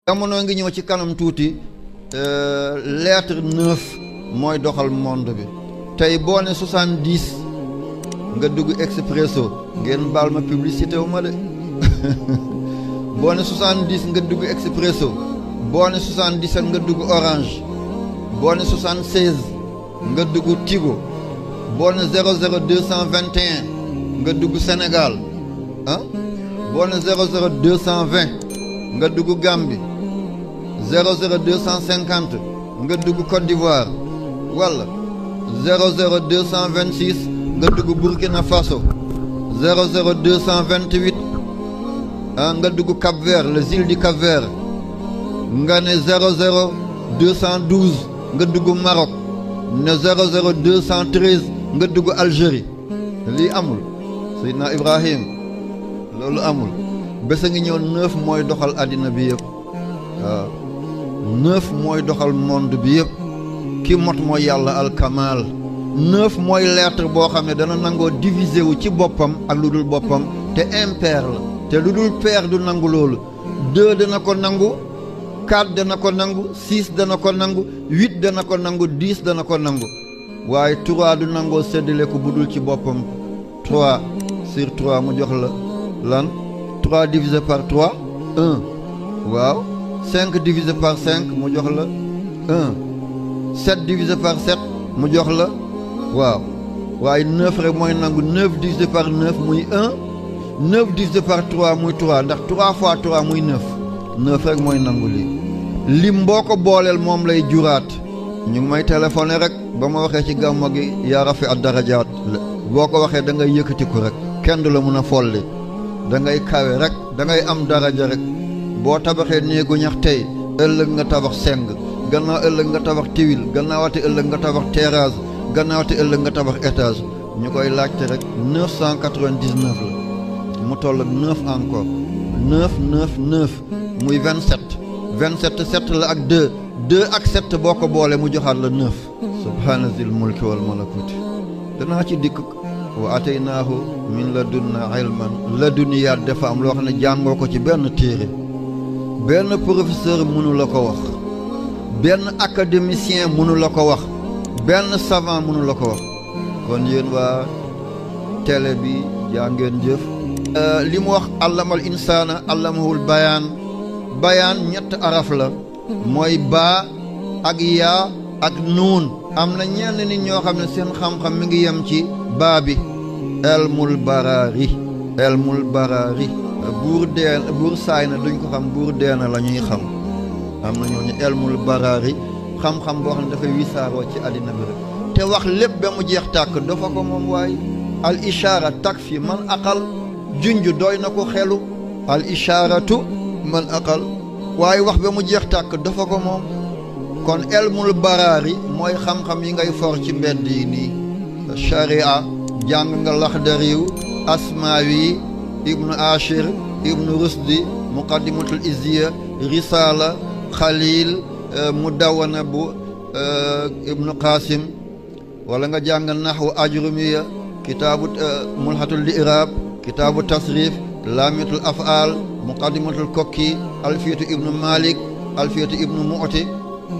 jamono ngi ñëw ci kanam tuuti lettre 9 mooy doxal monde bi tey boo ne 70 nga dugg Expresso ngeen baal ma publicité wu ma de boo ne 70 nga dugg Expresso boo ne 77 nga dugg Orange boo ne 76 nga dugg Tigo boo ne 00221 nga dugg Sénégal ah boo ne 00220 nga dugg Gambie 00250 nga dugg Côte d'Ivoire wala 00226 nga dugg Burkina Faso 00228 nga dugg Cap-Vert les îles du Cap-Vert nga ne 00212 nga dugg Maroc ne 00213 nga dugg Algérie lii amul Seydina Ibrahim loolu amul bés a ngi ñëw 9 mooy doxal àddina bi yëpp waaw 9 mooy doxal monde bi yëpp ki mot mooy yàlla alkamal 9 mooy lettre boo xam ne dana nangoo diviser wu ci boppam ak lu dul boppam te impair la te lu dul pair du nangu loolu 2 dana ko nangu 4 dana ko nangu 6 dana ko nangu 8 dana ko nangu 10 dana ko nangu waaye 3 du nangoo séddale ko bu dul ci boppam 3 sur 3 mu jox la lan 3 divisé par 3 1 waaw 5 divisé par 5 mu jox la 1 7 divisé par 7 mu jox la waaw waaye 9 rek mooy nangu 9 divisé par 9 muy 1 9 divisé par 3 muy 3 ndax 3 fois 3 muy 9 9 rek mooy nangu lii lim boo ko booleel moom lay juraat ñu ngi may téléphoné rek ba ma waxee ci gàmmo gi yaa rafi ad darajaat boo ko waxee da ngay yëkkatiku rek kenn du la mun a folli da ngay kawe rek da ngay am daraja rek boo tabaxee néegu ñax tey ëllëg nga tabax seng gannaaw ëllëg nga tabax tiwil gannaawate ëllëg nga tabax terrasse gannaawate ëllëg nga tabax étage ñu koy laajte rek 999 la mu toll ak 9 encore 9 9 9 muy 27 27 7 la ak 2 2 ak 7 boo ko boole mu joxaat la 9 subhaana zil mulki wal malakuti danaa ci dikk wa ataynaahu min ladunna ilman laduniyaat dafa am loo xam ne jàngoo ko ci benn téere benn professeur mënu la ko wax benn académicien mënu la ko wax benn savant mënu la ko wax kon yéen waa télé bi jaa ngeen jëf li mu wax allamal insaana allamahul bayaan ñett araf la mooy baa ak yaa ak nuun am na ñenn nit ñoo xam ne seen xam-xam mi ngi yem ci baa bi elmul baraari buur saay na duñ ko xam buur deena la ñuy xam am na ñooñu elmul baraari xam-xam boo xam ne dafay wisaaroo ci àddina bi rek te wax lépp ba mu jeex tàkk dafa ko moom waaye al ishaara takfi man aqal junj doy na ko xelu al ishaaratu man aqal waaye wax ba mu jeex tàkk dafa ko moom kon elmul baraari mooy xam-xam yi ngay for ci mbedd yi nii sharia jàng nga laxdariw asmaawi ibnu ashir ibnu rusdi muqaddimatul izziya risala xalil mudawana bu ibnu qasim wala nga jàng naxwu ajrumiya kitaabu mulhatul li'raab kitaabu tasrif laamitul af'al muqaddimatul kokki alfiyatu ibnu malik alfiyatu ibnu mu'ti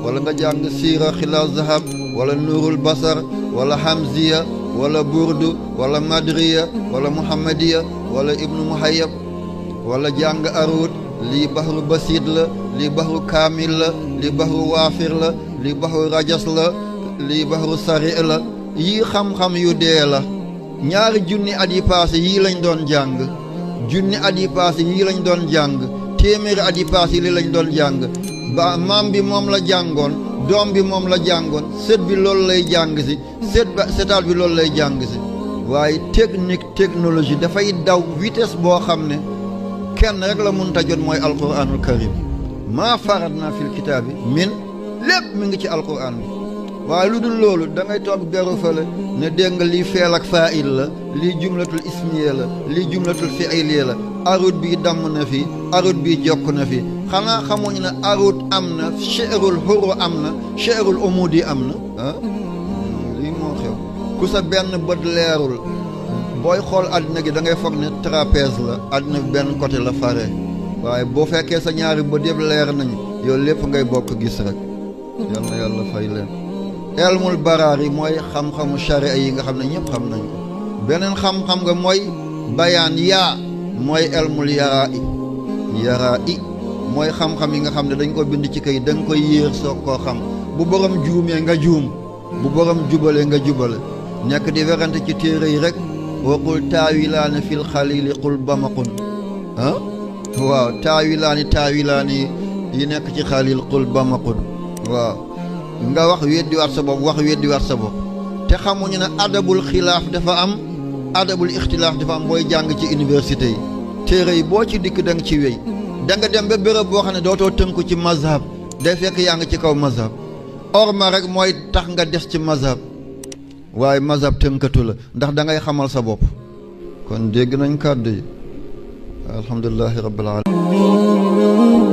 wala nga jàng siira xilaas zahab wala nuurul basar wala hamziya wala burdu wala madriya wala muhammadiya wala ibnu muhayyab wala jàng arut lii bahru basid la lii bahru kaamil la lii bahru waafir la lii bahru rajas la lii bahru sari la yii xam-xam yu dee la ñaari junni at yi paase yii lañ doon jàng junni at yi paase yii lañ doon jàng téeméeri at yi paase yi lañ doon jàng ba maam bi moom la jàngoon doom bi moom la jàngoon sët bi loolu lay jàng si sëtaat bi loolu lay jàng si waaye technologie dafay daw vitesse boo xam ne kenn rek la mun ta jot mooy alquranul karim maa farat naa fil kitaabi min lépp mi ngi ci alquran bi waaye lu dul loolu da ngay toog beru fële ne dégg nga lii feel ak faa'il la lii jumlatul ismiya la lii jumlatul fi'iliya la arut bii damm na fi arut bii jokk na fi xanaa xamuñu ne arut am na shi'rul huru am na shi'rul umudi am na lii moo xew ku sa benn bët leerul booy xool àddina gi da ngay foog ne trapèze la àddina bi benn côté la fare waaye boo fekkee sa ñaari bët yëpp leer nañu yow lépp ngay bokk gis rek yal na yàlla fay leen. elmul baraar yi mooy xam-xamu sharia yi nga xam ne ñëpp xam nañ ko. beneen xam-xam nga mooy bayaan yaa mooy elmul yaraa i mooy xam-xam yi nga xam ne dañ ko bind ci kay da nga koy yéer soog koo xam bu borom juumee nga juum bu borom jubalee nga jubale nekk di werante ci téere yi rek waqul taawilaani fil xalili qul bamaqun waaw taawilaani yi nekk ci xalil qul bamaqun waaw nga wax weddiwaat sa bopp te xamuñu ne adabul xilaaf dafa am adabul ixtilaaf dafa am booy jàng ci université yi téere yi boo ci dikk da nga ci wéy da nga dem ba béréb boo xam ne dootoo tënku ci mazhab day fekk yaa ngi ci kaw mazhab orma rek mooy tax nga des ci mazhab waaye mazhab tënkatu la ndax da ngay xamal sa bopp kon dégg nañ kàddu yi alhamdulillahi rabbil alamin